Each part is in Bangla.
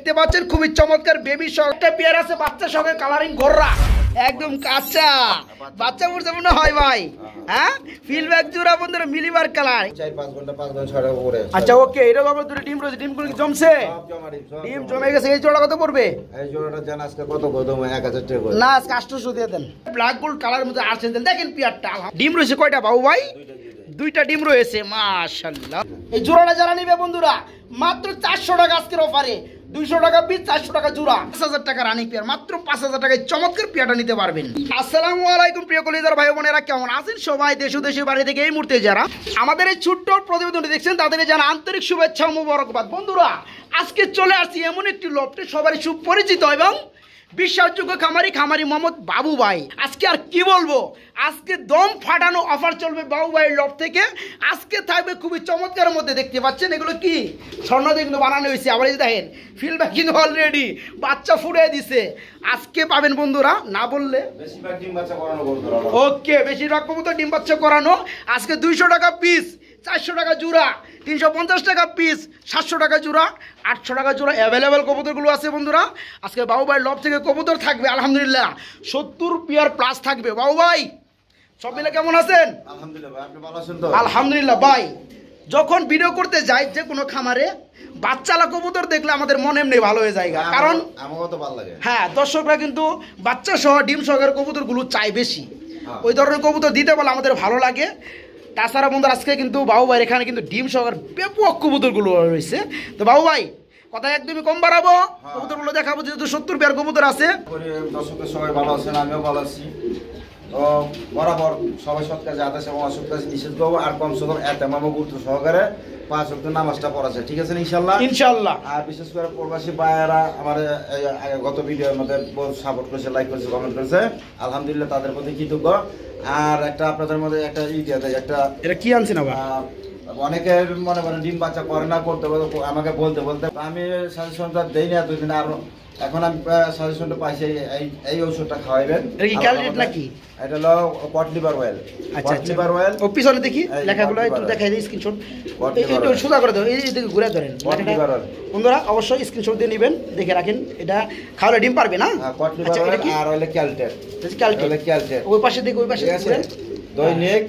দেখতে পাচ্ছেন খুবই চমৎকার বেবি সহ একটা পেয়ার আছে বাচ্চা সঙ্গে কালারিং গোররা একদম কাঁচা বাচ্চা পড়ছে মনে হয় ভাই। হ্যাঁ ফিলব্যাক জোড়া বন্ধুরা মিলিবার কালার 4-5 ঘন্টা 5 ঘন্টা ছড়া উপরে। আচ্ছা ওকে এটা তো দুটো ডিম রয়েছে ডিমগুলো কি জমছে? ডিম জমে গেছে। এই জোড়া কত পড়বে? এই জোড়াটা জান আজকে কত কদম 1000 টাকা করে না আজকে 800 দিয়ে দেন। ব্ল্যাক গোল্ড কালারের মধ্যে আসেন দেখেন পেয়ারটা ডিম রয়েছে কয়টা বাবু ভাই? দুইটা ডিম রয়েছে মাশাআল্লাহ। এই জোড়াটা যারা নিবে বন্ধুরা মাত্র 400 টাকা আজকের অফারে 200 টাকা পিস 400 টাকা জোড়া 5000 টাকা রানিং পেয়ার মাত্র 5000 টাকায় চমৎকার পেয়ারটা নিতে পারবেন। আসসালামু আলাইকুম প্রিয় কলিজার ভাই বোনেরা কেমন আছেন সবাই? দেশ ও দেশের বাইরে থেকে এই মুহূর্তে যারা আমাদের এই ছোট্ট প্রতিবেদনটি দেখছেন তাদেরকে জানা আন্তরিক শুভেচ্ছা ও মোবারকবাদ। বন্ধুরা আজকে চলে আসছি এমন একটি লফটে সবারই সুপরিচিত এবং বিশ্বাসযোগ্য খামারি মোহাম্মদ বাবু ভাই। আজকে আর কি বলবো, আজকে দম ফাটানো অফার চলবে বাবু ভাইয়ের লফট থেকে। আজকে থাকবে খুবই চমৎকারের মধ্যে দেখতে পাচ্ছেন এগুলো কি স্বর্ণ দিয়ে কিন্তু বানানো হয়েছে। আবার এই দেখেন ফিল্ডব্যাক কিন্তু অলরেডি বাচ্চা ফুটিয়ে দিছে। আজকে পাবেন বন্ধুরা না বললে বেশিরভাগ ডিম বাচ্চা করানো বলতো। ওকে বেশিরভাগ কবুতর ডিম বাচ্চা করানো আজকে 200 টাকা পিস 400 টাকা জোড়া 350 টাকা পিস 700 টাকা জোড়া 800 টাকা জোড়া অ্যাভেলেবেল কবুতরগুলো আছে বন্ধুরা। আজকে বাবু ভাই লব থেকে কবুতর থাকবে আলহামদুলিল্লাহ 70 পেয়ার প্লাস থাকবে। বাবু ভাই সব মিলে কেমন আছেন? আলহামদুলিল্লাহ ভাই আপনি ভালো আছেন তো? আলহামদুলিল্লাহ ভাই। যখন ভিডিও করতে যাই যে কোনো খামারে বাচ্চালা কবুতর দেখলে আমাদের মন এমনি ভালো হয়ে যায়, কারণ আমারও তো ভালো লাগে। হ্যাঁ দর্শকরা কিন্তু বাচ্চা সহ ডিম সহকারে কবুতরগুলো চাই বেশি, ওই ধরনের কবুতর দিতে বলে আমাদের ভালো লাগে। তাছাড়া বন্ধুরা আজকে কিন্তু বাবু ভাইয়ের এখানে কিন্তু ডিম সহকার ব্যাপক কবুতরগুলো রয়েছে। তো বাবু ভাই কথা একদমই কম বাড়াবো, কবুতরগুলো দেখাবো যেহেতু 70 পেয়ার কবুতর আছে। দর্শকের সবাই ভালো আছেন, আমিও ভালো আছি। তো বরাবর সবাই সৎ কাজে আদেশ এবং অসৎ কাজে নিষেধ করবো, আর কমসে কম এতেমামও গুরুত্ব সহকারে 5 ওয়াক্ত নামাজটা পড়াছে, ঠিক আছে ইনশাল্লাহ ইনশাল্লাহ। আর বিশেষ করে প্রবাসী ভাইয়েরা আমার গত ভিডিওর মধ্যে সাপোর্ট করেছে, লাইক করেছে, কমেন্ট করেছে, আলহামদুলিল্লাহ তাদের প্রতি কৃতজ্ঞ। আর একটা আপনাদের মধ্যে একটা একটা এটা কি আনছেন আবার অনেকের মনে করেন ডিম বাচ্চা করে না করতে আমাকে বলতে আমি সাজেশনটা দেই না দুদিন, আর এখন আমি সাজেশনটা পাইছি এই ওষুধটা খাওয়াইবেন। নাকি এটা হলো কট লিভার অয়েল। আচ্ছা লিভার অয়েল ও পিছনে দেখি লেখাগুলো একটু দেখাই দিই, স্ক্রিনশট একটু সোজা করে দাও, এই দিকে ঘুরে ধরেন বন্ধুরা, অবশ্যই স্ক্রিনশট দিয়ে নেবেন, দেখে রাখেন। এটা খাওয়ালে ডিম পারবে না? কট লিভার অয়েল আর হলো ক্যালটেট। ক্যালটেট ওই পাশে দেখি, ওই পাশে ঘুরেন। দৈনিক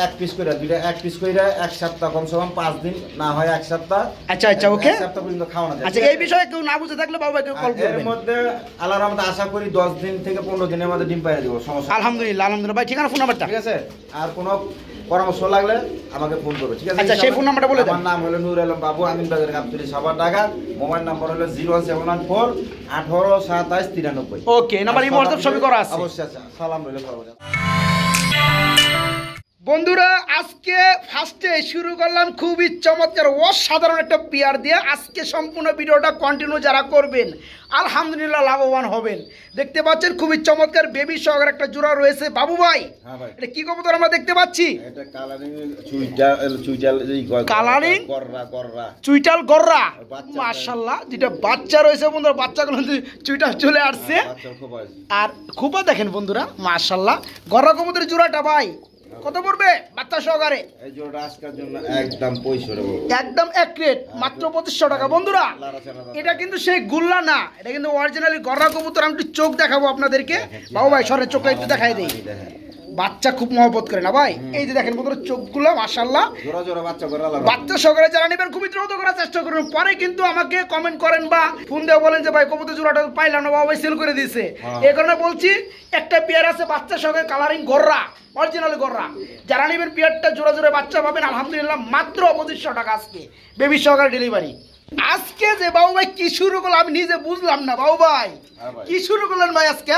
এক পিস করে দুইটা এক পিস করে এক সপ্তাহ কমসে কম 5 দিন না হয় এক সপ্তাহ। আচ্ছা ওকে এক সপ্তাহ পর্যন্ত খাওয়ানো যায়। আচ্ছা এই বিষয়ে কেউ না বুঝে থাকলে বাবাকে কল করবেন। এর মধ্যে আল্লাহর রহমতে আশা করি 10 দিন থেকে 15 দিনের মধ্যে ডিম পাইয়ে দেব, সমস্যা আলহামদুলিল্লাহ ভাই। ঠিকানা ফোন নাম্বারটা ঠিক আছে, আর কোনো পরামর্শ লাগলে আমাকে ফোন করবে, ঠিক আছে? আচ্ছা সেই ফোন নাম্বারটা বলে দেন। আমার নাম হলো নূর আলম বাবু, আমিন বাজার গাবতলী সাভার ঢাকা। মোবাইল নাম্বার হলো 07194 18 27 93। ওকে এই নাম্বার ইমো WhatsApp সবই করা আছে। অবশ্যই আছে। সালাম রইল সর্বদা। বন্ধুরা আজকে ফার্স্টে শুরু করলাম খুবই চমৎকার অসাধারণ একটা পেয়ার দিয়ে। আজকে সম্পূর্ণ ভিডিওটা কন্টিনিউ যারা করবেন আলহামদুলিল্লাহ লাভবান হবেন। দেখতে পাচ্ছেন খুবই চমৎকার বেবি সহকারে একটা জোড়া রয়েছে। বাবু ভাই এটা কি কবুতর আমরা দেখতে পাচ্ছি? এটা কালারিং চুইটাল গররা মাশাআল্লাহ, যেটা বাচ্চা রয়েছে বন্ধুরা, বাচ্চাগুলো চুইটাল চলে আসছে। আর খুবই দেখেন বন্ধুরা মাশাআল্লাহ গররা কবুতরের জোড়াটা ভাই কত পড়বে বাচ্চা সহকারে? এই জোড়াটা আজকের জন্য একদম 2500 টাকা, একদম এক রেট মাত্র 2500 টাকা। বন্ধুরা এটা কিন্তু সেই গুল্লা না, এটা কিন্তু অরিজিনালি গররা কবুতর। আমি একটু চোখ দেখাবো আপনাদেরকে। বাবু ভাই সরের চোখটা একটু দেখাই দেই, বাচ্চা খুব মহব্বত করে না ভাই। এই যে দেখেন বন্ধুরা চোখগুলো মাশাআল্লাহ জোড়া জোড়া বাচ্চা করে বাচ্চা সহকারে যারা নেবেন খুবই দ্রুত করার চেষ্টা করুন। পরে কিন্তু আমাকে কমেন্ট করেন বা ফোন দিয়ে বলেন যে ভাই কবুতর জোড়াটা পাইলাম না, বাবা ভাই সেল করে দিয়েছে। এই কারণে বলছি একটা পেয়ার আছে বাচ্চা সহকারে কালারিং গররা, অরিজিনাল গররা। যারা নেবেন পেয়ারটা জোড়া জোড়া বাচ্চা পাবেন আলহামদুলিল্লাহ মাত্র 2500 টাকা আজকে বেবি সহকারে ডেলিভারি। আজকে যে বাবু ভাই কি শুরু করলো আমি নিজে বুঝলাম না। বাবু ভাই কি শুরু করলেন ভাই আজকে?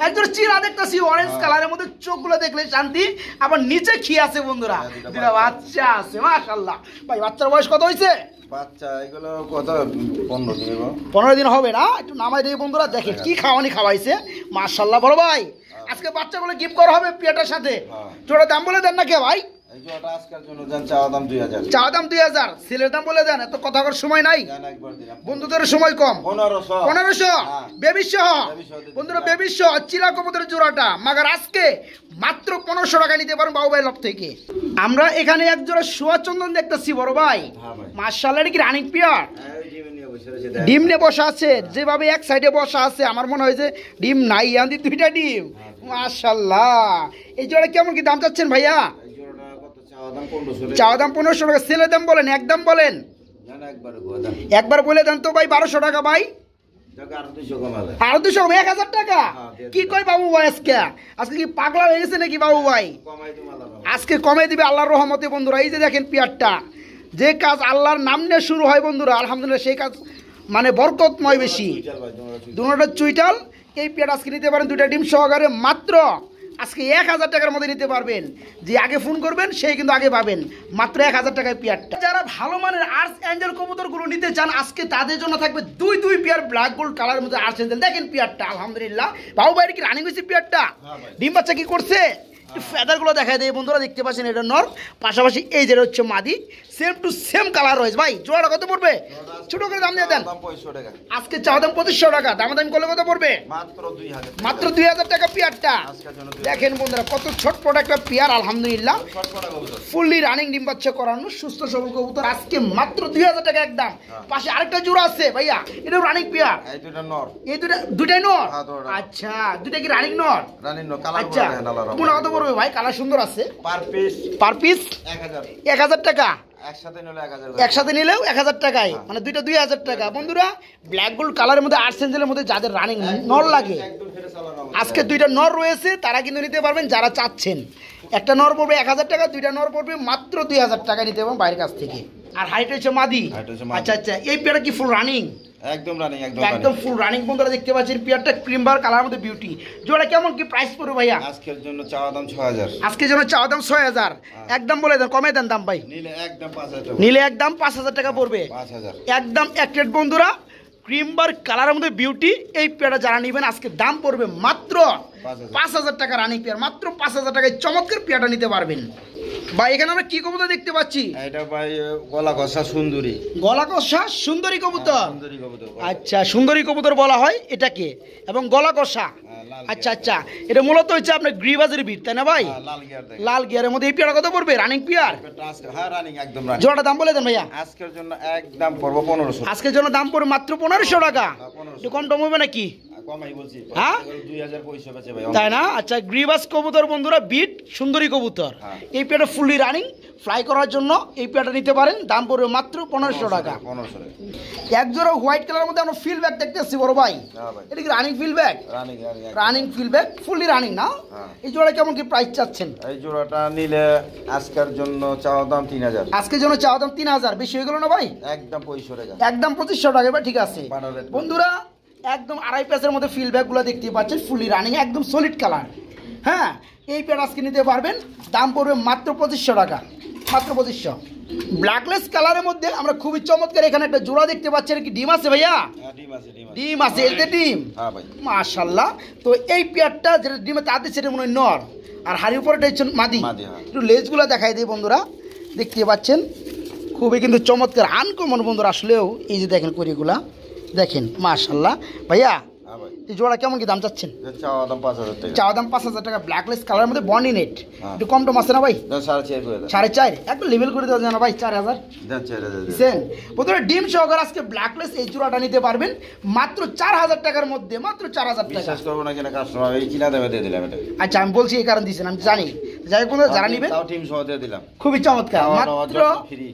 একজন চিরা দেখতেছি অরেঞ্জ কালারের মধ্যে, চোখগুলো দেখলে শান্তি, আবার নিচে খেয়ে আছে বন্ধুরা, দুটা বাচ্চা আছে মাশাআল্লাহ। ভাই বাচ্চার বয়স কত হয়েছে? বাচ্চা এগুলো কত 15 দিন হবে না? একটু নামাই দিই বন্ধুরা, দেখেন কি খাওয়ানি খাওয়াইছে মাশাআল্লাহ। বড় ভাই আজকে বাচ্চাগুলো গিফট করা হবে পেটার সাথে। জোড়া দাম বলে দেন না কে ভাই? এই জোড়াটা আজকের জন্য জান চাওয়া দাম 2000। চাওয়া দাম 2000, সেলের দাম বলে দেন, এত কথা করার সময় নাই, বন্ধুদের সময় কম। 1500 বেবি সহ বন্ধুরা, বেবি সহ চিরা কবুতরের জোড়াটা মাগার আজকে মাত্র 1500 টাকা নিতে পারেন বাবু ভাই লব থেকে। আমরা এখানে এক জোড়া সোয়া চন্দন দেখতেছি বড় ভাই মাশাআল্লাহ, এটা কি রানিং পেয়ার? বসে রয়েছে দেখ। ডিম নিয়ে বসা আছে, যেভাবে এক সাইডে বসা আছে আমার মনে হয় যে ডিম নাই, আনতে দুইটা ডিম। মাশাআল্লাহ। এই জোড়া কেমন কি দাম চাচ্ছেন ভাইয়া? এই জোড়াটা কত চাওয়া দাম 1500 চাওয়া দাম 1500 টাকা, সেলের দাম বলেন, একদম বলেন, জানা একবারে গোয়া দাম। একবার বলে দেন তো ভাই 1200 টাকা ভাই, টাকা আর 200 কমালে। আর 200 1000 টাকা। হ্যাঁ, কি কই বাবু ভাই আজকে? আজকে কি পাগলা হয়ে গেছে নাকি বাবু ভাই? কমাই তো মালা বাবা। আজকে কমে দিবে আল্লাহর রহমতে বন্ধুরা। এই যে দেখেন পেয়ারটা, যে কাজ আল্লাহর নাম নিয়ে শুরু হয় বন্ধুরা, আলহামদুলিল্লাহ সেই কাজ মানে বরকতময় বেশি। চল ভাই তোমরা চুই। দুটোটা চুইটাল। এই পেয়ার আজকে নিতে পারেন দুইটা ডিম সহকারে, মাত্র আজকে 1000 টাকার মধ্যে নিতে পারবেন। যে আগে ফোন করবেন সেই কিন্তু আগে পাবেন, মাত্র 1000 টাকায় পেয়ারটা। যারা ভালো মানের আর্স অ্যাঞ্জেল কবুতরগুলো নিতে চান আজকে তাদের জন্য থাকবে দুই পেয়ার ব্ল্যাক গোল্ড কালারের মধ্যে আর্স অ্যাঞ্জেল। দেখেন পেয়ারটা আলহামদুলিল্লাহ। বাবু ভাই কি রানিং হয়েছে পেয়ারটা? ডিম বাচ্চা কি করছে? ফেদারগুলো দেখায় দেয় বন্ধুরা, দেখতে পাচ্ছেন এটা নর, পাশাপাশি এই যে হচ্ছে মাদি, সেম টু সেম কালার রয়েছে। ভাই জোড়াটা কত পড়বে? ছোট করে দাম দিয়ে দেন। দাম 500 টাকা। আজকে চাওয়া দাম 2500 টাকা, দামাদামি করলে কত পড়বে? মাত্র 2000। মাত্র 2000 টাকা পেয়ারটা। আজকের জন্য দেখেন বন্ধুরা কত ছটপট একটা পেয়ার, আলহামদুলিল্লাহ শর্ট করা কবুতর। ফুললি রানিং ডিম বাচ্চা করানো সুস্থ সবল কবুতর। আজকে মাত্র 2000 টাকা একদম। পাশে আরেকটা জোড়া আছে ভাইয়া, এটা রানিং পেয়ার। এই দুটো নর। এই দুটাই নর? হ্যাঁ, দুটো। আচ্ছা, দুটা কি রানিং নর? রানিং নর, কালার আচ্ছা, করে হ্যান্ডালার। কোন কত পড়বে ভাই? কালার সুন্দর আছে। Per piece per piece 1000। 1000 টাকা। একসাথে নিলে 1000। একসাথে নিলেও 1000 টাকায়, মানে দুইটা 2000 টাকা। বন্ধুরা ব্ল্যাক গোল্ড কালারের মধ্যে আর্টস এঞ্জেলের মধ্যে যাদের রানিং নর লাগে, একদম ফেরে চালানো হবে। আজকে দুইটা নর রয়েছে, তারা কিন্তু নিতে পারবেন যারা চাচ্ছেন। একটা নর পড়বে 1000 টাকা, দুইটা নর পড়বে মাত্র 2000 টাকা নিতে পারবেন বাইরের কাছ থেকে। আর হাইট হচ্ছে মাদি। Height হচ্ছে মাদি। আচ্ছা আচ্ছা, এই পেয়ারটা কি ফুল রানিং? একদম রানিং, একদম একদম রানিং। ফুল রানিং বন্ধুরা দেখতে পাচ্ছেন পেয়ারটা ক্রিমবার কালার মধ্যে বিউটি। জোড়া কেমন কি প্রাইস পড়বে ভাইয়া? আজকের জন্য চাওয়া দাম 6000। আজকে যেন চাওয়া দাম 6000, একদম বলে দেন, কমে দেন দাম ভাই। নিলে একদম 5000। নিলে একদম 5000 টাকা পড়বে, 5000। একদম এক রেট বন্ধুরা। ক্রিমবার কালারের মধ্যে বিউটি এই পেয়ারটা যারা নেবেন আজকে দাম পড়বে মাত্র 5000 টাকা রানিং পেয়ার। মাত্র 5000 টাকায় চমৎকার পেয়ারটা নিতে পারবেন। ভাই এখানে আমরা কি কবুতর দেখতে পাচ্ছি? এটা ভাই গলা ঘষা সুন্দরী। গলা কষা সুন্দরী কবুতর। সুন্দরী কবুতর। আচ্ছা, সুন্দরী কবুতর বলা হয় এটাকে, এবং গলা কষা। লাল আচ্ছা আচ্ছা, এটা মূলত হচ্ছে আপনার গ্রিবাজের বিট, তাই না ভাই? লাল গিয়ার দেখ। লাল গিয়ারের মধ্যে এই পেয়ারটা কত পড়বে রানিং পেয়ার? হ্যাঁ রানিং, একদম রানিং। জোড়াটা দাম বলে দেন ভাইয়া। আজকের জন্য একদম পড়বো 1500। আজকের জন্য দাম পড়বে মাত্র 1500 টাকা। 1500। একটু কম টম হবে নাকি? কমাই বলছি। হ্যাঁ? 2000 পয়সা বেচে ভাই। তাই না? আচ্ছা, গ্রিবাস কবুতর বন্ধুরা, বিট সুন্দরী কবুতর। হ্যাঁ। এই পেয়ারটা ফুললি রানিং, ফ্লাই করার জন্য এই পেয়ারটা নিতে পারেন। দাম পড়বে মাত্র 1500 টাকা। 1500 টাকা। এক জোড়া হোয়াইট কালারের মধ্যে আমরা ফিল ব্যাগ দেখতেছি বড় ভাই। হ্যাঁ ভাই। এটা কি running fill bag? Running, running. Running fill bag, fully running না? হ্যাঁ। এই জোড়া কেমন কি প্রাইস চাচ্ছেন? এই জোড়াটা নিলে আজকের জন্য চাওয়া দাম 3000। আজকের জন্য চাওয়া দাম 3000, বেশি হয়ে গেল না ভাই? একদম 2500 টাকা। একদম 2500 টাকা ভাই, ঠিক আছে বারো রেট। বন্ধুরা। একদম আড়াই প্যাচের মধ্যে ফিল ব্যাগগুলো দেখতে পাচ্ছেন, ফুললি রানিং, একদম সলিড কালার। হ্যাঁ, এই পেয়ার আজকে নিতে পারবেন, দাম পড়বে মাত্র 2500 টাকা, মাত্র 2500। ব্ল্যাকলেস কালারের মধ্যে আমরা খুবই চমৎকার এখানে একটা জোড়া দেখতে পাচ্ছি। কি ডিম আছে ভাইয়া? হ্যাঁ, ডিম আছে, ডিম আছে। ডিম আছে, এতে ডিম। হ্যাঁ ভাই। মাশাআল্লাহ। তো এই পেয়ারটা যেটা ডিমে তাতে সেটা মনে হয় নর, আর হাড়ির উপরে হচ্ছে মাদি। মাদি, হ্যাঁ। একটু লেজগুলো দেখাই দিই বন্ধুরা, দেখতে পাচ্ছেন খুবই কিন্তু চমৎকার আনকমন বন্ধুরা। আসলেও এই যে দেখেন করিগুলা দেখেন, মাশাআল্লাহ। ভাইয়া হ্যাঁ ভাই। এই জোড়া কেমন কি দাম চাচ্ছেন? চাওয়া দাম 5000 টাকা। চাওয়া দাম 5000 টাকা, ব্ল্যাকলেস কালারের মধ্যে বন্ডি নেট। হ্যাঁ। একটু কম টম আছে না ভাই? 4.5 করে দেন। 4.5 একটু লেভেল করে দেওয়া যায় না ভাই? 4000 দেন, ছেড়ে দেন। দিচ্ছেন বন্ধুরা। ডিম সহকারে আজকে ব্ল্যাকলেস এই জোড়াটা নিতে পারবেন মাত্র 4000 টাকার মধ্যে, মাত্র 4000 টাকা। বিশ্বাস করবো না কিনা কাস্টমার, এই কিনা দামে দিয়ে দিলাম এটা। আচ্ছা, আমি বলছি এই কারণ দিয়েছেন, আমি জানি। যাই হোক বন্ধুরা, যারা নিবেন তাও টিম সহ দিয়ে দিলাম। খুবই চমৎকার, খাওয়া দাওয়া মাত্র যত্ন free।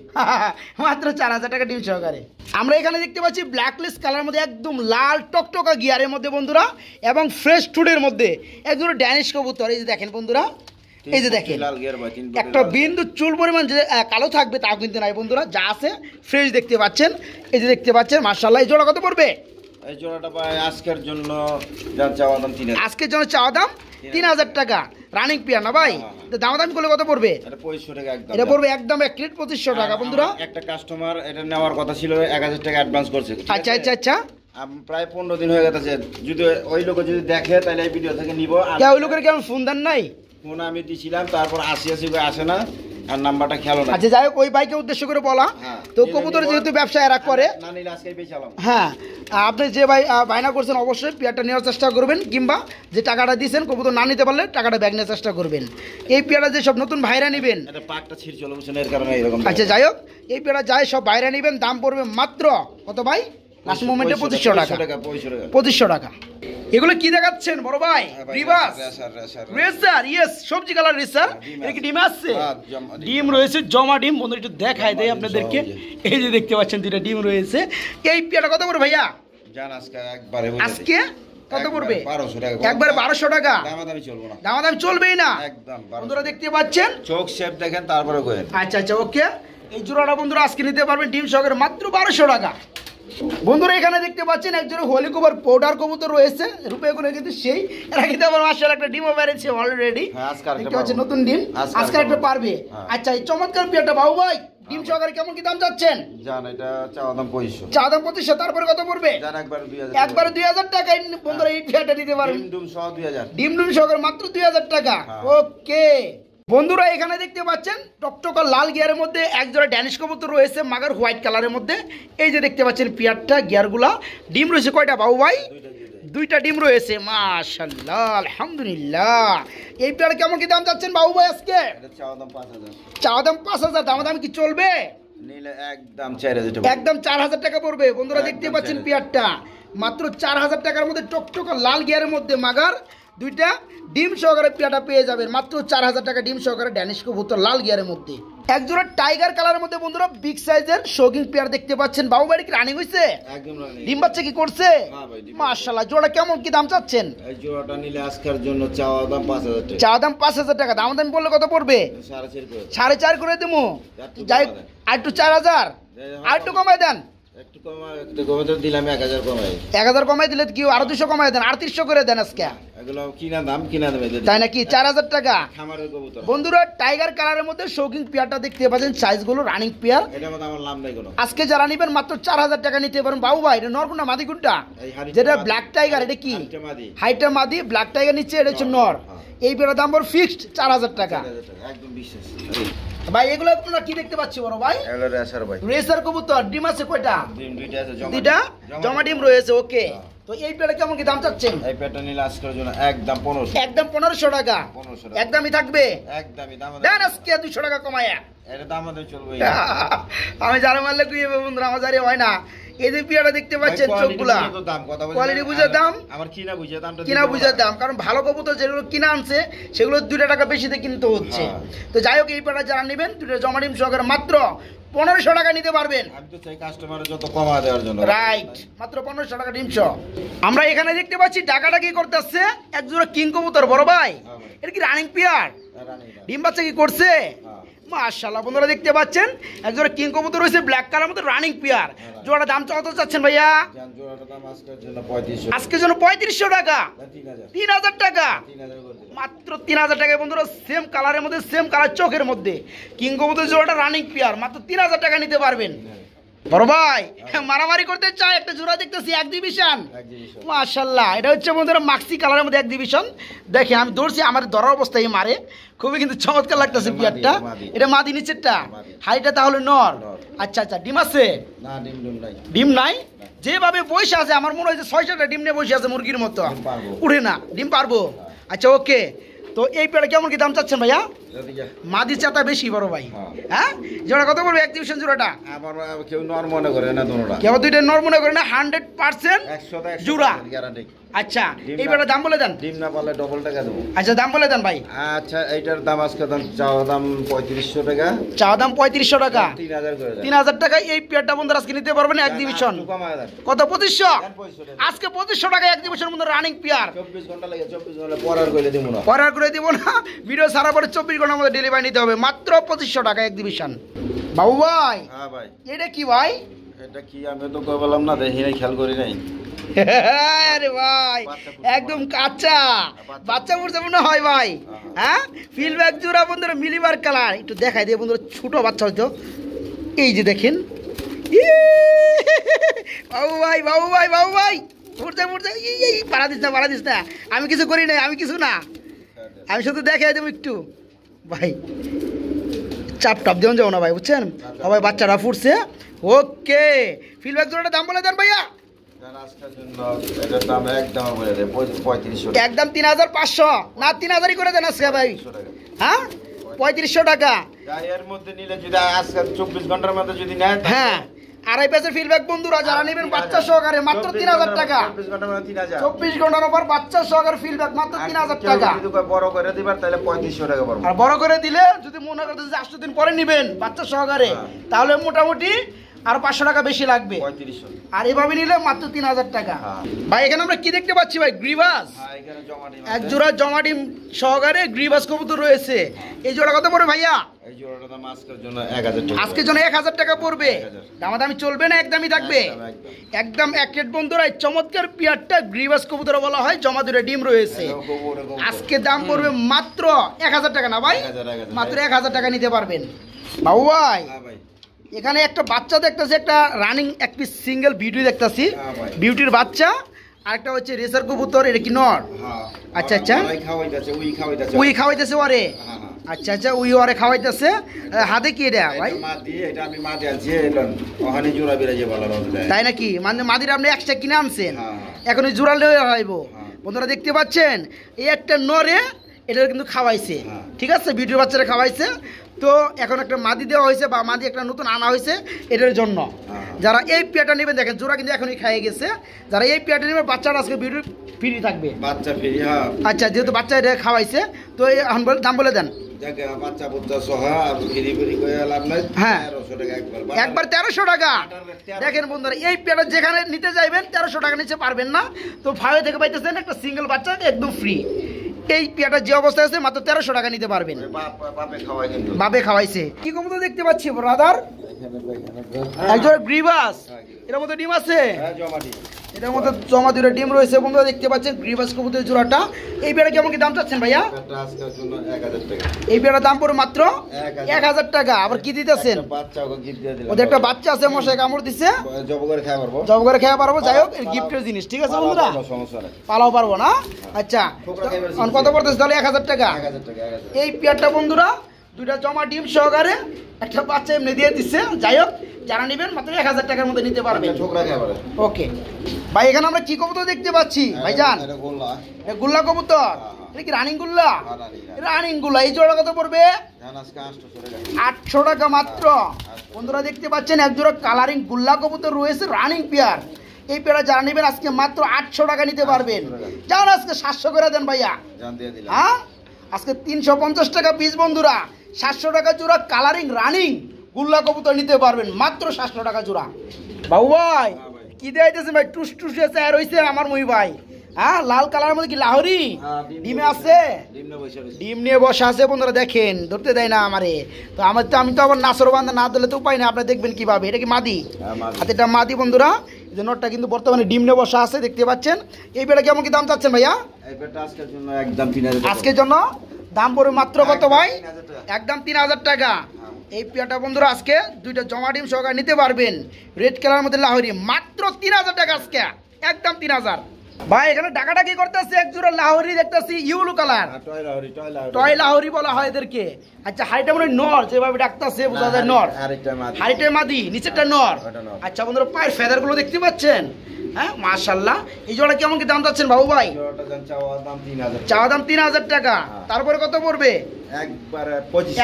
মাত্র 4000 টাকা ডিম সহকারে। আমরা এখানে দেখতে পাচ্ছি ব্ল্যাকলেস কালার মধ্যে একদম লাল টকটকা গিয়ারের মধ্যে বন্ধুরা, এবং ফ্রেশ টুডের মধ্যে একদম ড্যানিশ কবুতর। এই যে দেখেন বন্ধুরা, এই যে দেখেন লাল গিয়ার ভাই, 3 একটা বিন্দু চুল পরিমাণ যে কালো থাকবে তাও কিন্তু নাই বন্ধুরা, যা আছে ফ্রেশ দেখতে পাচ্ছেন। এই যে দেখতে পাচ্ছেন, মাশাআল্লাহ। এই জোড়া কত পড়বে? এই জোড়াটা ভাই আজকের জন্য যার চাওয়া দাম 3000। আজকের জন্য চাওয়া দাম 3000 টাকা, রানিং পেয়ার না ভাই? তো দামাদামি করলে কত পড়বে? এটা 2500 টাকা একদম। এটা পড়বে একদম এক প্লেট 2500 টাকা বন্ধুরা। একটা কাস্টমার এটা নেওয়ার কথা ছিল, 1000 টাকা অ্যাডভান্স করছে। ঠিক আচ্ছা আছে? আচ্ছা আচ্ছা, প্রায় 15 দিন হয়ে গেছে। যদি ওই লোক যদি দেখে তাহলে এই ভিডিও থেকে নিব। আর কে ওই লোকের কি আমি ফোন দেন নাই? ফোন আমি দিছিলাম, তারপর আসি করে আসে না, আর নাম্বারটা খেয়াল না। আচ্ছা, যাই হোক, ওই বাইকে উদ্দেশ্য করে বলা। হ্যাঁ। তো কবুতর যেহেতু ব্যবসা এরা করে, না নিলে আজকেই পেছালাম। হ্যাঁ, আপনি যে ভাই বায়না করছেন অবশ্যই পেয়ারটা নেওয়ার চেষ্টা করবেন, কিংবা যে টাকাটা দিয়েছেন কবুতর না নিতে পারলে টাকাটা ব্যাগ নেওয়ার চেষ্টা করবেন। এই পেয়ারটা যে সব নতুন ভাইরা নেবেন, এটা পাকটা ছিঁড় চলে বুঝছেন, এর কারণে এরকম। আচ্ছা যাই হোক, এই পেয়ারটা যাই সব ভাইরা নেবেন, দাম পড়বে মাত্র কত ভাই? লাস্ট মোমেন্টে 2500 টাকা 2500 টাকা। এগুলো কি দেখাচ্ছেন বড় ভাই? রিভার্স রেসার, ইয়েস, সবজি কালার রেসার। এর কি ডিম আছে? ডিম রয়েছে, জমা ডিম। বন্ধুরা একটু দেখাই দেই আপনাদেরকে। এই যে দেখতে পাচ্ছেন দুইটা ডিম রয়েছে। এই পেয়ারটা কত করে ভাইয়া জান? আজকে কত পড়বে? 1200 টাকা। একবারে 1200 টাকা। দামাদামি চলবে না, দামাদামি চলবেই না একদম। বন্ধুরা দেখতে পাচ্ছেন, চোখ শেপ দেখেন তারপরে করেন। আচ্ছা আচ্ছা, ওকে। এই জোড়াটা বন্ধুরা আজকে নিতে পারবেন ডিম সহকারে মাত্র 1200 টাকা। বন্ধুরা এখানে দেখতে পাচ্ছেন একজোড়া হোলি কভার পাউডার কবুতর রয়েছে রূপে গুলো, কিন্তু সেই এরা কিন্তু আবার মাশাআল্লাহ একটা ডিমও বেরিয়েছে অলরেডি। দেখতে পাচ্ছেন নতুন ডিম আজকে একটা পারবে। আচ্ছা, এই চমৎকার পেয়ারটা বাবু ভাই ডিম সহকারে কেমন কি দাম চাচ্ছেন? জান এটা চাওয়া দাম 2500। চাওয়া দাম 2500। তারপরে কত পড়বে? জান একবারে 2000 টাকা। বন্ধুরা এই পেয়ারটা নিতে পারবেন ডিম সহ 2000, ডিম সহকারে মাত্র 2000 টাকা। ওকে বন্ধুরা এখানে দেখতে পাচ্ছেন টকটকা লাল গিয়ারের মধ্যে একজোড়া ড্যানিশ কবুতর রয়েছে মাগার হোয়াইট কালারের মধ্যে। এই যে দেখতে পাচ্ছেন পেয়ারটা, গিয়ারগুলা। ডিম রয়েছে কয়টা বাবু ভাই? দুইটা ডিম রয়েছে মাশাআল্লাহ, আলহামদুলিল্লাহ। এই পেয়ার কেমন কি দাম চাচ্ছেন বাবু ভাই আজকে? চাওয়া দাম 5000। চাওয়া দাম 5000। দাম কি চলবে? নিলে একদম 4000 টাকা। একদম 4000 টাকা পড়বে। বন্ধুরা দেখতে পাচ্ছেন পেয়ারটা মাত্র 4000 টাকার মধ্যে টকটকা লাল গিয়ারের মধ্যে মাগার দুইটা ডিম সহকারে পেয়ারটা পেয়ে যাবেন মাত্র 4000 টাকা। ডিম সহকারে ড্যানিশ কবুতর লাল গিয়ারের মধ্যে। একজোড়া টাইগার কালারের মধ্যে বন্ধুরা বিগ সাইজের শৌকিং পেয়ার দেখতে পাচ্ছেন। বাবু বাড়ি কি রানিং হইছে? একদম রানিং। ডিম বাচ্চা কি করছে? হ্যাঁ ভাই। মাশাআল্লাহ। জোড়া কেমন কি দাম চাচ্ছেন? এই জোড়াটা নিলে আজকের জন্য চাওয়া দাম 5000 টাকা। চাওয়া দাম 5000 টাকা। দাম বললে কত পড়বে? 4.5 করে দেবো। যাই আর একটু 4000 আর একটু কমাই দেন। একটু কমাই দিলাম 1000 কমাই। 1000 কমাই দিলে কি আরো 200 কমাই দেন, 3800 করে দেন আজকে। এগুলো কিনা দাম তাই নাকি? 4000 টাকা। খামারের কবুতর। বন্ধুরা টাইগার কালারের মধ্যে শৌকিং পেয়ারটা দেখতে পাচ্ছেন, সাইজগুলো রানিং পেয়ার। এটার মধ্যে আমার নাম নাই কোনো। আজকে যারা নেবেন মাত্র 4000 টাকা নিতে পারেন। বাবু ভাই এটা নর কোনটা মাদি কোনটা? যেটা ব্ল্যাক টাইগার এটা কি? হাইটা মাদি, ব্ল্যাক টাইগার নিচে এটা হচ্ছে নর। এই পেয়ারের দাম পড়বে ফিক্সড 4000 টাকা। একদম বিশ্বাস ভাই। এগুলো আপনারা কি দেখতে পাচ্ছি বড় ভাই? এগুলো রেসার ভাই। রেসার কবুতর। ডিম আছে কয়টা? ডিম দুইটা আছে, দুইটা জমা ডিম রয়েছে। ওকে, তো এই পেয়ারটা কেমন কি দাম চাচ্ছেন? এই পেয়ারটা নিলে আজকের জন্য একদম 1500। একদম 1500 টাকা। 1500 টাকা একদমই থাকবে। একদমই দাম দেন আজকে 200 টাকা কমায়া। এটা দাম আমাদের চলবে। আমি যারা মারলে কুইবে বন্ধুরা, আমার জারি হয় না। এই যে পেয়ারটা দেখতে পাচ্ছেন চোখগুলা, কোয়ালিটি বুঝে দাম, আমার কিনা বুঝে দামটা, কিনা বুঝে দাম। কারণ ভালো কবুতর যেগুলো কিনা আনছে সেগুলো 2 টাকা বেশিতে কিনতে হচ্ছে। তো যাই হোক এই পেয়ারটা যারা নেবেন দুটো জমা ডিম সহকারে মাত্র 1500 টাকা নিতে পারবেন। আমি তো চাই কাস্টমারের যত কমা দেওয়ার জন্য। রাইট, মাত্র 1500 টাকা ডিম সহ। আমরা এখানে দেখতে পাচ্ছি ডাকাটা কি করতেছে এক জোড়া কিং কবুতর বড় ভাই। এটা কি রানিং পেয়ার? ডিম বাচ্চা কি করছে? মাশাআল্লাহ। বন্ধুরা দেখতে পাচ্ছেন একজোড়া কিং কবুতর রয়েছে ব্ল্যাক কালার মধ্যে রানিং পেয়ার। জোড়াটা দাম কত চাচ্ছেন ভাইয়া? জোড়াটার দাম আজকের জন্য 3500। আজকের জন্য 3500 টাকা। 3000 টাকা। মাত্র 3000 টাকায় বন্ধুরা সেম কালারের মধ্যে, সেম কালার চোখের মধ্যে কিং কবুতর জোড়াটা রানিং পেয়ার মাত্র 3000 টাকা নিতে পারবেন। বড় ভাই মারামারি করতে চাই, একটা জোড়া দেখতেছি এক্সিবিশন। মাশাআল্লাহ। এটা হচ্ছে বন্ধুরা মাক্সি কালারের মধ্যে এক্সিবিশন। দেখেন আমি ধরছি, আমার ধরার অবস্থায় মারে, খুবই কিন্তু চমৎকার লাগতেছে পেয়ারটা। এটা মাদি নিচেরটা, হাইটা তাহলে নর। আচ্ছা আচ্ছা, ডিম আছে? না ডিম নাই। ডিম নাই? যেভাবে বসে আছে আমার মনে হচ্ছে 6-7টা ডিম নিয়ে বসে আছে মুরগির মতো, উঠে না। ডিম পারবো? আচ্ছা ওকে। তো এই পেয়ারটা কেমন কি দাম চাচ্ছেন ভাইয়া? মাদি চাতা বেশি বড় ভাই। হ্যাঁ, জোড়া কত পড়বে এক্সিবিশন জোড়াটা? আমার কেউ নর মনে করে না, দুটোটা কেউ দুইটা নর মনে করে না। 100% জোড়া গ্যারান্টি। আচ্ছা এই পেয়ারটার দাম বলে দেন। ডিম না পারলে ডবল টাকা দেবো। আচ্ছা দাম বলে দেন ভাই। আচ্ছা এইটার দাম আজকে দাম চাওয়া দাম 3500 টাকা। চাওয়া দাম 3500 টাকা। 3000 করে দেন। 3000 টাকায় এই পেয়ারটা বন্ধুরা আজকে নিতে পারবেন এক্সিবিশন। কত? 2500। আজকে 2500 টাকা এক্সিবিশন বন্ধুরা রানিং পেয়ার। 24 ঘন্টা লাগে, 24 ঘন্টা পরার করে দেব না, পরার করে দেব না। ভিডিও সারা পরে 24 ঘন্টার মধ্যে ডেলিভারি নিতে হবে। মাত্র 2500 টাকা এক্সিবিশন। বাবু ভাই হ্যাঁ ভাই, এটা কি ভাই? এটা কি আমি তো কই বললাম না, দেখি নাই, খেয়াল করি নাই। আরে ভাই একদম কাঁচা বাচ্চা মুরসা মনে হয় ভাই। হ্যাঁ, ফিলব্যাক জোড়া বন্ধুরা মিলিবার কালার। একটু দেখাই দিয়ে বন্ধুরা, ছোট বাচ্চা হয়তো। এই যে দেখেন বাবু ভাই, বাবু ভাই, বাবু ভাই মুরসা মুরসা। এই পাড়া দিস না, পাড়া দিস না। আমি কিছু করি নাই, আমি কিছু না, আমি শুধু দেখাই দেবো একটু ভাই। চাপ টাপ দেওয়া যাবো না ভাই, বুঝছেন? ভাই বাচ্চারা ফুটছে। ওকে, ফিলব্যাক জোড়াটা দাম বলে দেন ভাইয়া। একদম 3500 না 3000 করে দেন আজকে ভাই। হ্যাঁ 3500 টাকা। এর মধ্যে নিলে যদি আজকে 24 ঘন্টার মধ্যে যদি নেয়, হ্যাঁ আড়াই পেসের ফিডব্যাক বন্ধুরা যারা নেবেন বাচ্চা সহকারে মাত্র 3000 টাকা। 24 ঘন্টার উপর বাচ্চা সহকারে ফিডব্যাক মাত্র 3000 টাকা। যদি বড় করে দিবার তাহলে 3500 টাকা পড়বে। আর বড় করে দিলে যদি মনে করতেছেন যে 8 দিন পরে নেবেন বাচ্চা সহকারে তাহলে মোটামুটি আর 500 টাকা বেশি লাগবে, 3500। আর এভাবে নিলে মাত্র 3000 টাকা। ভাই এখানে আমরা কি দেখতে পাচ্ছি ভাই? গ্রিবাস, এখানে জমা ডিম এক জোড়া জমা ডিম সহকারে গ্রিবাস কবুতর রয়েছে। এই জোড়া কত পড়বে ভাইয়া? এই জোড়াটা দাম আজকের জন্য 1000 টাকা। আজকের জন্য 1000 টাকা পড়বে। দামাদামি চলবে না, একদমই থাকবে একদম এক রেট বন্ধুরা। এই চমৎকার পিয়ারটা গ্রিবাস কবুতর বলা হয়, জমা দুটো ডিম রয়েছে। আজকে দাম পড়বে মাত্র 1000 টাকা না ভাই? মাত্র 1000 টাকা নিতে পারবেন। বাবু ভাই এখানে একটা বাচ্চা দেখতেছি, একটা রানিং এক পিস সিঙ্গেল বিউটি দেখতেছি, বিউটির বাচ্চা। আর একটা হচ্ছে রেসার কবুতর, এটা কি নর? আচ্ছা আচ্ছা, উই খাওয়াইতেছে ওরে। আচ্ছা আচ্ছা, উই ওরে খাওয়াইতেছে। হাতে কি এটা ভাই? তাই নাকি? মানে মাদির আপনি এক্সট্রা কিনে আনছেন, এখন ওই জোড়া লয়ে হইব। বন্ধুরা দেখতে পাচ্ছেন এই একটা নরে এটা কিন্তু খাওয়াইছে, ঠিক আছে, বিউটির বাচ্চারা খাওয়াইছে। তো এখন একটা মাদি দেওয়া হয়েছে বা মাদি একটা নতুন আনা হয়েছে এটার জন্য। যারা এই পেয়ারটা নেবেন দেখেন জোড়া কিন্তু এখনই খাইয়ে গেছে। যারা এই পেয়ারটা নেবেন বাচ্চারা আজকে বিউটি ফ্রি থাকবে, বাচ্চা ফ্রি। আচ্ছা, যেহেতু বাচ্চা এটা খাওয়াইছে তো এখন দাম বলে দেন। হ্যাঁ, একবার 1300 টাকা। দেখেন বন্ধুরা এই পেয়ারটা যেখানে নিতে যাইবেন 1300 টাকা নিচে পারবেন না। তো ফাইভ থেকে পাইতেছেন একটা সিঙ্গেল বাচ্চা একদম ফ্রি। এই পেয়ারটা যে অবস্থায় আছে মাত্র 1300 টাকা নিতে পারবেন। বাপে খাওয়াইছে। কি কবুতর দেখতে পাচ্ছি ব্রাদার? একজন গ্রিবাস, এর মধ্যে ডিম আছে, এটার মধ্যে জমা দুটো ডিম রয়েছে বন্ধুরা দেখতে পাচ্ছেন। গ্রিবাস কবুতরের জোড়াটা। এই পেয়ারা কেমন কি দাম চাচ্ছেন ভাইয়া? এই পেয়ারার দাম পড়ে মাত্র 1000 টাকা। আবার কি দিতেছেন? ওদের একটা বাচ্চা আছে, মশাই কামড় দিছে, জব করে খেয়ে পারবো। যাই হোক গিফটের জিনিস, ঠিক আছে বন্ধুরা, পালাও পারবো না। আচ্ছা কত পড়তেছে তাহলে? 1000 টাকা। এই পেয়ারটা বন্ধুরা দুইটা জমা ডিম সহকারে একটা বাচ্চা এমনি দিয়ে দিচ্ছে। যাই হোক যারা নেবেন মাত্র 1000 টাকার মধ্যে নিতে পারবেন। ওকে ভাই এখানে আমরা কি কবুতর দেখতে পাচ্ছি ভাইজান? গুল্লা কবুতর, এটা কি রানিং গুল্লা? রানিং গুল্লা। এই জোড়া কত পড়বে? 800 টাকা মাত্র। বন্ধুরা দেখতে পাচ্ছেন এক জোড়া কালারিং গুল্লা কবুতর রয়েছে, রানিং পেয়ার। এই পেয়ারা যারা নেবেন আজকে মাত্র 800 টাকা নিতে পারবেন। যারা আজকে 700 করে দেন ভাইয়া। হ্যাঁ, আজকে 350 টাকা পিস বন্ধুরা। 700 টাকা জোড়া কালারিং রানিং গুল্লা কবুতর নিতে পারবেন মাত্র 700 টাকা জোড়া। বাবু ভাই কি দেখাইতেছে ভাই? টুস টুসে চেয়ার হইছে আমার মুই ভাই। হ্যাঁ, লাল কালারের মধ্যে কি লাহোরি ডিমে আছে? ডিম নিয়ে বসা আছে বন্ধুরা, দেখেন ধরতে দেয় না আমারে। তো আমি তো আবার নাসর বান্ধা না দিলে তো উপায় না। আপনারা দেখবেন কিভাবে। এটা কি মাদি? হাতেটা মাদি বন্ধুরা। এই যে নটটা কিন্তু বর্তমানে ডিম নিয়ে বসা আছে দেখতে পাচ্ছেন। এই পেটা কেমন কি দাম চাচ্ছেন ভাইয়া? আজকের জন্য দাম পড়বে মাত্র কত ভাই? একদম 3000 টাকা। এই পেয়ারটা বন্ধুরা আজকে দুইটা জমা ডিম সহকারে নিতে পারবেন। রেড কালারের মধ্যে লাহোরি মাত্র 3000 টাকা আজকে, একদম 3000। ভাই এখানে ডাকাটা কি করতেছে? এক জোড়া লাহোরি দেখতেছি, ইউলো কালার, টয় লাহোরি বলা হয় এদেরকে। আচ্ছা হাইটা মনে নর, যেভাবে ডাকতেছে বোঝা যায় নর। হাইটা মাদি, নিচেরটা নর। আচ্ছা বন্ধুরা পায়ের ফেদার গুলো দেখতে পাচ্ছেন? হ্যাঁ মাশাআল্লাহ। এই জোড়া কেমন কি দাম চাচ্ছেন বাবু ভাই? চাওয়া দাম 3000 টাকা। তারপরে কত পড়বে?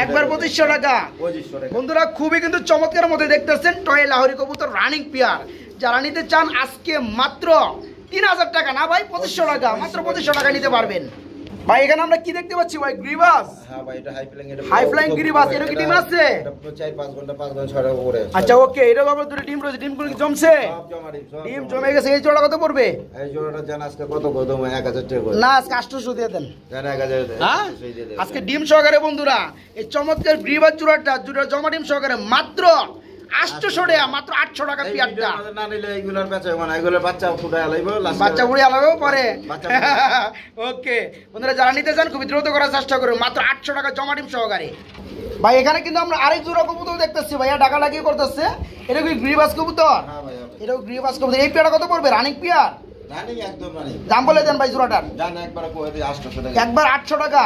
একবার 2500 টাকা। বন্ধুরা খুবই কিন্তু চমৎকার মধ্যে দেখতেছেন টয় লাহোরি কবুতর রানিং পেয়ার। যারা নিতে চান আজকে মাত্র 3000 টাকা না ভাই, 2500 টাকা। মাত্র 2500 টাকা নিতে পারবেন। ভাই এখানে আমরা কি দেখতে পাচ্ছি ভাই? গ্রিবাস। হ্যাঁ ভাই এটা হাই ফ্লাইং গ্রিবাস। এর কি ডিম আছে? 4-5 ঘন্টা 5 ঘন্টা 6 ঘন্টা পরে। আচ্ছা ওকে, এটা আমরা দুটো ডিম রয়েছে, ডিমগুলো কি জমছে? সব জমা ডিম জমে গেছে। এই জোড়া কত পড়বে? এই জোড়াটা জান আজকে কত কত 1000 টাকা করে। না আজকে 800 দিয়ে দেন। জান 1000। হ্যাঁ আজকে ডিম সহকারে বন্ধুরা এই চমৎকার গ্রিবাস জোড়াটা দুটো জমা ডিম সহকারে মাত্র 800 টাকা। মাত্র 800 টাকা পিয়ারটা। না নিলে এগুলোর বেচা মানে এগুলোর বাচ্চা ফুটায় আলাইবো, বাচ্চা বুড়ি আলাবেও পারে। ওকে বন্ধুরা যারা নিতে চান খুব দ্রুত করার চেষ্টা করুন, মাত্র 800 টাকা জমা ডিম সহকারে। ভাই এখানে কিন্তু আমরা আরেক জোড়া কবুতর দেখতেছি ভাইয়া, ডাকা লাগিয়ে করতেছে। এটা কি গ্রিবাস কবুতর? হ্যাঁ ভাই এটা গ্রিবাস কবুতর। এই পেয়ারটা কত পড়বে? Running pair. রানিং একদম রানিং। দাম বলে দেন ভাই জোড়াটার। জান একবার কই দিই 800 টাকা। একবার 800 টাকা।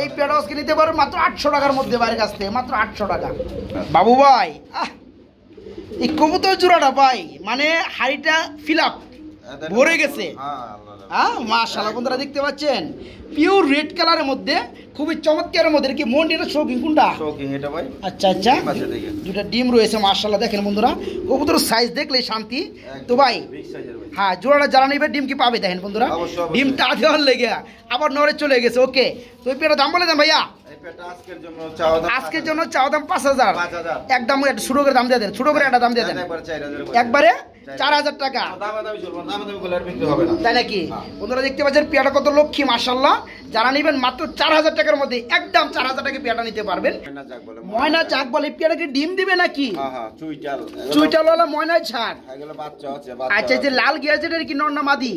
এই পেয়ারটা আজকে নিতে পারবেন মাত্র 800 টাকার মধ্যে বাইরের কাছ থেকে, মাত্র 800 টাকা। বাবু ভাই এই কবুতর জোড়াটা ভাই মানে হাড়িটা ফিল আপ ভরে গেছে। হ্যাঁ মাশাআল্লাহ বন্ধুরা দেখতে পাচ্ছেন পিওর রেড কালারের মধ্যে খুবই চমৎকারের মধ্যে কি মন্ডিটা শৌকিং কোনটা? শৌকিং এটা ভাই। আচ্ছা আচ্ছা দুটা ডিম রয়েছে মাশাআল্লাহ দেখেন বন্ধুরা কবুতর সাইজ দেখলে শান্তি। তো ভাই হ্যাঁ জোড়াটা যারা নিবে ডিম কি পাবে দেখেন বন্ধুরা ডিমটা দেওয়ার লেগে আবার নড়ে চলে গেছে। ওকে তো এই পেয়ারটার দাম বলে দেন ভাইয়া। আজকের জন্য চাওয়া দাম 5,000 একদম ছোট করে দাম দিয়ে দেন, ছোট করে একটা দাম দিয়ে দেন একবারে 4,000 টাকা তাই নাকি? বন্ধুরা দেখতে পাচ্ছেন পেয়ারটা কত লক্ষ্মী মাশাআল্লাহ। যারা নেবেন মাত্র 4,000 টাকার মধ্যে একদম 4,000 টাকা পেয়ারটা নিতে পারবেন। ময়না চাক বলে পেয়ারটা কি ডিম দিবে নাকি? চুইটালওয়ালা ময়না ছাক। আচ্ছা যে লাল গিয়ার যেটা কি নর না মাদি?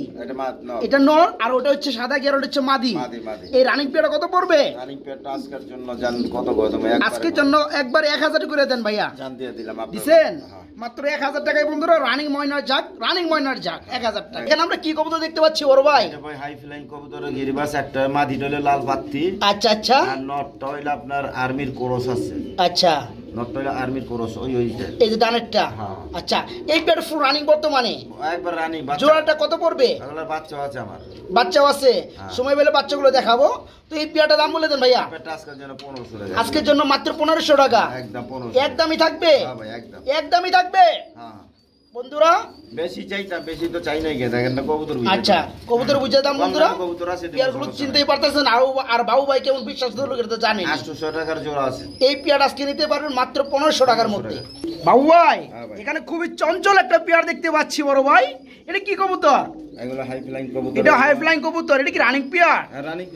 এটা নর আর ওটা হচ্ছে সাদা গিয়ার ওটা হচ্ছে মাদি। এই রানিং পেয়ারটা কত পড়বে? আজকের জন্য একবার 1,000 করে দেন ভাইয়া। দিছেন মাত্র 1,000 টাকায় বন্ধুরা রানিং ময়নার জাক, রানিং ময়নার জাক 1,000 টাকা। এখানে আমরা কি কবুতর দেখতে পাচ্ছি ওর ভাই? এটা ভাই হাই ফ্লাইং কবুতর গিরিবাস একটা মাদি হলো লাল বাত্তি। আচ্ছা আচ্ছা আর নটটা হইলো আপনার আর্মির কোরস আছে। আচ্ছা নটটা হইলো আর্মির কোরস ওইটা এই যে ডানেরটা। আচ্ছা এই পেয়ার ফুল রানিং বর্তমানে একবার রানিং। জোড়াটা কত পড়বে? এগুলা বাচ্চা আছে আমার। বাচ্চাও আছে সময় পেলে বাচ্চাগুলো দেখাবো। তো এই পেয়ারটার দাম বলে দেন ভাইয়া। আজকের জন্য 1500 টাকা। আজকের জন্য মাত্র 1500 টাকা একদম 1500 একদমই থাকবে। হ্যাঁ ভাই একদম একদমই থাকবে। হ্যাঁ বন্ধুরা বেশি চাইতাম বেশি তো চাই নাই গে দেখেন না কবুতর বুঝে। আচ্ছা কবুতর বুঝে দাম বন্ধুরা কবুতর আছে পেয়ারগুলো চিনতেই পারতেছেন। আর বাবু ভাই কেমন বিশ্বাস ধরলো এটা জানেন। 800 টাকার জোড়া আছে। এই পেয়ার আজকে নিতে পারবেন মাত্র 1500 টাকার মধ্যে। বাবু ভাই এখানে খুবই চঞ্চল একটা পেয়ার দেখতে পাচ্ছি বড় ভাই। এটা কি কবুতর? এগুলো হাই ফ্লাইং কবুতর। এটা হাই ফ্লাইং কবুতর। এটা কি running pair? Running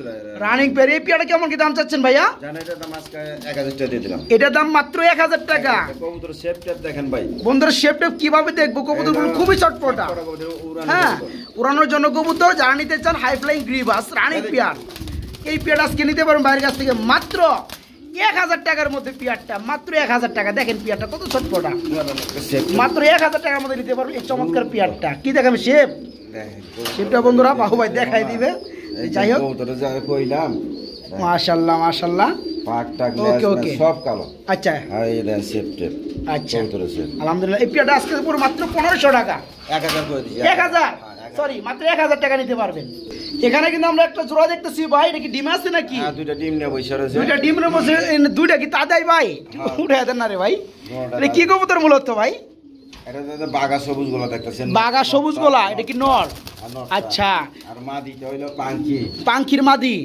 running pair. এই পেয়ারটা কেমন কি দাম চাচ্ছেন ভাইয়া? জানেন এটা দাম আজকে 1000 টাকা দিয়ে দিলাম। এটার দাম মাত্র 1000 টাকা। কবুতর শেপ টেপ দেখেন ভাই। বন্ধুরা শেপ টেপ কিভাবে দেখবো? কবুতরগুলো খুবই চটপটা। হ্যাঁ উড়ানোর জন্য কবুতর যারা নিতে চান হাই ফ্লাইং গ্রিবাস রানিং পেয়ার এই পেয়ার আজকে নিতে পারেন বাইরের কাছ থেকে মাত্র 1000 টাকার মধ্যে। পেয়ারটা মাত্র 1000 টাকা। দেখেন পেয়ারটা কত চটপটা মাত্র 1000 টাকার মধ্যে নিতে পারবেন এই চমৎকার পেয়ারটা। কি দেখাবে শেপ? শেপটা বন্ধুরা বাহু ভাই দেখাই দিবে। যাই হোক কইলাম মাশাআল্লাহ মাশাআল্লাহ ওকে ওকে সব কালো। আচ্ছা আর এই দেন শেপ টেপ। আচ্ছা আলহামদুলিল্লাহ এই পেয়ারটা আজকে পুরো মাত্র 1500 টাকা। 1000 করে দিছি। 1000 সরি মাত্র 1000 টাকা নিতে পারবেন। এখানে কিন্তু আমরা একটা জোড়া দেখতেছি ভাই। এটা কি ডিম আছে নাকি? হ্যাঁ দুইটা ডিম নিয়ে বসে রয়েছে। দুইটা ডিম নিয়ে বসে দুইটা কি তাদাই ভাই? উঠে দেন না রে ভাই। এটা কি কবুতর মূলত ভাই? এটা তো বাগা সবুজ গোলা দেখতেছেন। বাগা সবুজ গোলা এটা কি নর? আচ্ছা আর মাদিটা হইলো পাঙ্কি। পাঙ্কির মাদি।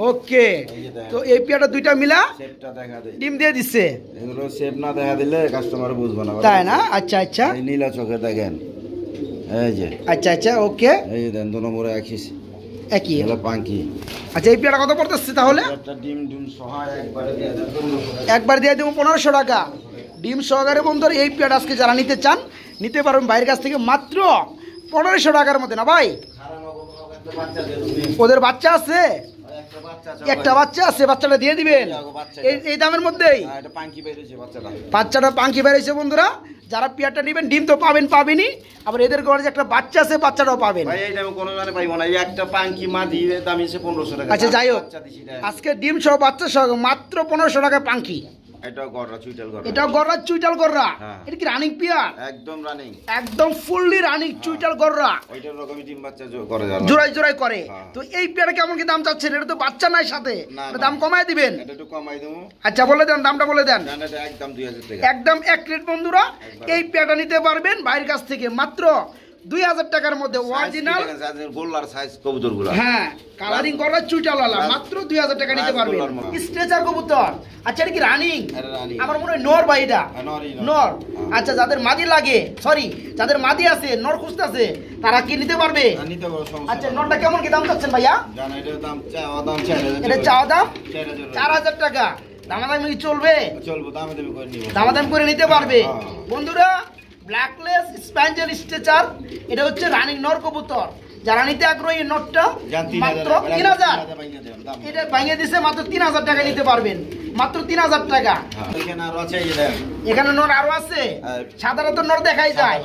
ওকে তো এই পেয়ারটা দুইটা মিলা শেপটা দেখা দেই। ডিম দিয়ে দিচ্ছে। এগুলো শেপ না দেখা দিলে কাস্টমার বুঝবে না। তাই না? আচ্ছা আচ্ছা এই নীলা চোখে দেখেন এই যে। আচ্ছা আচ্ছা ওকে এই যে দেন দু নম্বরে একই হলো পাঙ্কি। আচ্ছা এই পেয়ারটা কত পড়তেছে তাহলে? একটা ডিম ডিম সহায় একবারে দিয়ে দেন। একবার দিয়ে দেবো 1500 টাকা ডিম সহকারে। বন্ধুরা এই পেয়ারটা আজকে যারা নিতে চান নিতে পারবেন বাইরের কাছ থেকে মাত্র 1500 টাকার মধ্যে। না ভাই ওদের বাচ্চা আছে? একটা বাচ্চা আছে বাচ্চাটা দিয়ে দিবেন এই দামের মধ্যেই। বাচ্চাটা পাঙ্কি বেরিয়েছে বন্ধুরা। যারা পেয়ারটা নেবেন ডিম তো পাবেন পাবেনই আবার এদের ঘরে যে একটা বাচ্চা আছে বাচ্চাটাও পাবেন। একটা পাঙ্কি মাদি দাম হচ্ছে 1500 টাকা। আচ্ছা যাই হোক আজকে ডিম সহ বাচ্চা সহ মাত্র 1500 টাকা পাঙ্কি। এটাও গররা চুইটাল গররা। এটাও গররা চুইটাল গররা। এটা কি রানিং পেয়ার? একদম রানিং একদম ফুললি রানিং চুইটাল গররা। ওইটার রকমই ডিম বাচ্চা করে জানো জোড়াই জোড়াই করে। তো এই পেয়ারে কেমন কি দাম চাচ্ছেন? এটা তো বাচ্চা নাই সাথে দাম কমায় দিবেন। এটা একটু কমাই দেবো। আচ্ছা বলে দেন দামটা বলে দেন। এটা একদম 2000 টাকা। একদম এক রেট বন্ধুরা। এই পেয়ারটা নিতে পারবেন বাইরের কাছ থেকে মাত্র 2000 টাকার মধ্যে অরিজিনাল গোল্লার সাইজ কবুতরগুলো। হ্যাঁ কালারিং করা চুইটালওয়ালা মাত্র 2000 টাকা নিতে পারবেন। স্ট্রেচার কবুতর। আচ্ছা এটা কি রানিং? আমার মনে হয় নর ভাই এটা নর। আচ্ছা যাদের মাদি লাগে সরি যাদের মাদি আছে নর খুঁজতেছে তারা কি নিতে পারবে? আচ্ছা নরটা কেমন কি দাম চাচ্ছেন ভাইয়া? এটা চাওয়া দাম 4000 টাকা। দামাদামি কি চলবে? দামাদামি করে নিতে পারবে বন্ধুরা। ব্ল্যাকলেস স্প্যাঞ্জেল স্ট্রেচার এটা হচ্ছে রানিং নর কবুতর। যারা নিতে আগ্রহী নটটা মাত্র 3000 এটা ভাঙিয়ে দিছে মাত্র 3000 টাকা নিতে পারবেন মাত্র 3000 টাকা। এখানে নর আরো আছে সাধারণত নর দেখাই যায়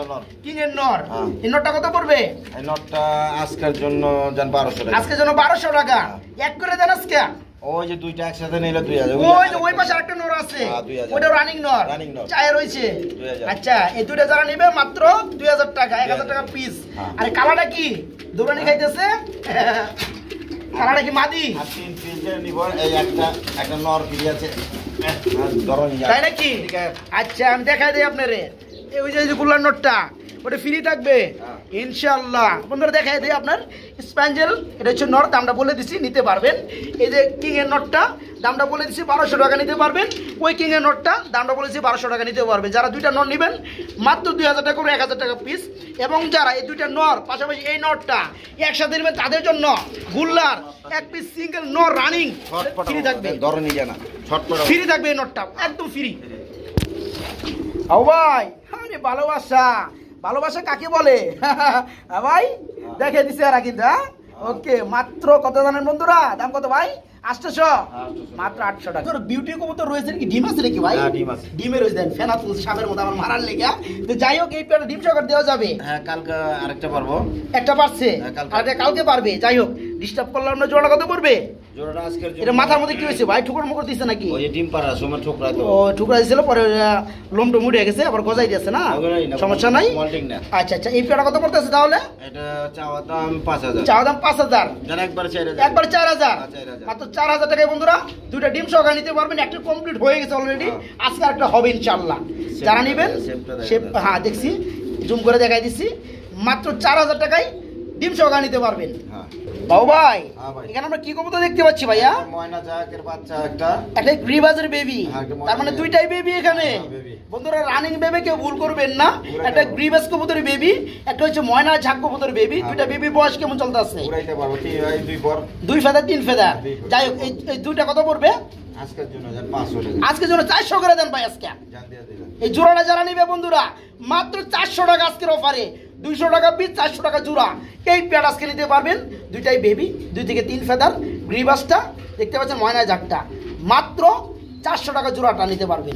কিং এর নর। এই নরটা কত পড়বে? এই নরটা আজকের জন্য জান 1200 টাকা। আজকের জন্য 1200 টাকা এক করে দেন আজকে ওই যে দুইটা একসাথে নিলে 2000 ওই যে ওই পাশে আরেকটা নর আছে, 2000 ওটা রানিং নর, রানিং নর চায়ে রয়েছে 2000। আচ্ছা এই দুইটা যারা নেবে মাত্র 2000 টাকা, 1000 টাকা পিস। আর কালারটা কি দৌড়ানি খাইতেছে, কালারটা কি মাদি? আর 3 পিসের নিব, এই একটা নর ফ্রি আছে, ধরো নিয়া তাই নাকি? আচ্ছা আমি দেখাই দিই আপনারে, ওই যে গুল্লার নোটটা ওটা ফ্রি থাকবে ইনশাআল্লাহ। বন্ধুরা দেখাই দিই আপনার স্প্যাঞ্জেল, এটা হচ্ছে নট, দামটা বলে দিছি নিতে পারবেন। এই যে কিং এর নটটা দামটা বলে দিছি 1200 টাকা নিতে পারবেন। ওই কিং এর নটটা দামটা বলেছি 1200 টাকা নিতে পারবেন। যারা দুইটা নট নেবেন মাত্র 2000 টাকা করে 1000 টাকা পিস। এবং যারা এই দুইটা নর পাশাপাশি এই নটটা একসাথে নেবেন তাদের জন্য গুল্লার এক পিস সিঙ্গেল নর রানিং ফ্রি থাকবে, ধরো নিয়া না ছটপট ফ্রি থাকবে এই নটটা একদম ফ্রি। ও ভাই আরে ভালোবাসা, ভালোবাসা কাকে বলে ভাই দেখে দিছে আর কিন্তু। ওকে মাত্র কত জানেন বন্ধুরা দাম কত ভাই? 800, মাত্র 800 টাকা। বিউটি কবুতর রয়েছে কি ডিম আছে নাকি ভাই? ডিম আছে, ডিমে রয়েছে দেন ফেনা তুলছে সাপের মতো আমার মারার লেগে। তো যাই হোক এই পেয়ারটা ডিম সহকারে দেওয়া যাবে। হ্যাঁ কালকে আরেকটা পারবো, একটা পারছে আর একটা কালকে পারবে। যাই হোক ডিস্টার্ব করলাম না, জোড়া কত পড়বে? জোড়াটা আজকের জন্য। এটা মাথার মধ্যে কি হয়েছে ভাই, ঠুকর মুকর দিছে নাকি? ওই যে ডিম পাড়া সময় ঠোকরা তো ও ঠুকরা দিছিল পরে লোমটো মুড়ে গেছে আবার গজাই দিয়েছে না, সমস্যা নাই। আচ্ছা আচ্ছা এই পেয়ারটা কত পড়তেছে তাহলে? এটা চাওয়া দাম 5000, চাওয়া দাম 5000, জান একবার 4000, একবার 4000, মাত্র 4000 টাকায় বন্ধুরা দুইটা ডিম সহকারে নিতে পারবেন। একটা কমপ্লিট হয়ে গেছে অলরেডি, আজকে আরেকটা হবে ইনশাআল্লাহ। যারা নেবেন হ্যাঁ দেখছি জুম করে দেখাই দিচ্ছি, মাত্র 4000 টাকায় ডিম সহকারে নিতে পারবেন। বাবু ভাই এখানে আমরা কি কবুতর দেখতে পাচ্ছি ভাইয়া? ময়না জাকের বাচ্চা একটা গ্রিবাজের বেবি, তার মানে দুইটাই বেবি এখানে বন্ধুরা, রানিং বেবি কেউ ভুল করবেন না। একটা গ্রিবাজ কবুতরের বেবি, একটা হচ্ছে ময়না ঝাক কবুতরের বেবি। দুইটা বেবি বয়স কেমন চলতে আছে? উড়াইতে পারবো, দুই ফেদার 3 ফেদার। যাই হোক এই দুইটা কত পড়বে আজকের জন্য? 500 টাকা, আজকের জন্য 400 করে দেন ভাই আজকে। এই জোড়াটা যারা নিবে বন্ধুরা মাত্র 400 টাকা আজকের অফারে, 200 টাকা পিস 400 টাকা জোড়া। এই পেয়ার আজকে নিতে পারবেন, দুইটাই বেবি, 2 থেকে 3 ফেদার। গ্রিবাসটা দেখতে পাচ্ছেন ময়না জাকটা মাত্র 400 টাকা জোড়াটা নিতে পারবেন।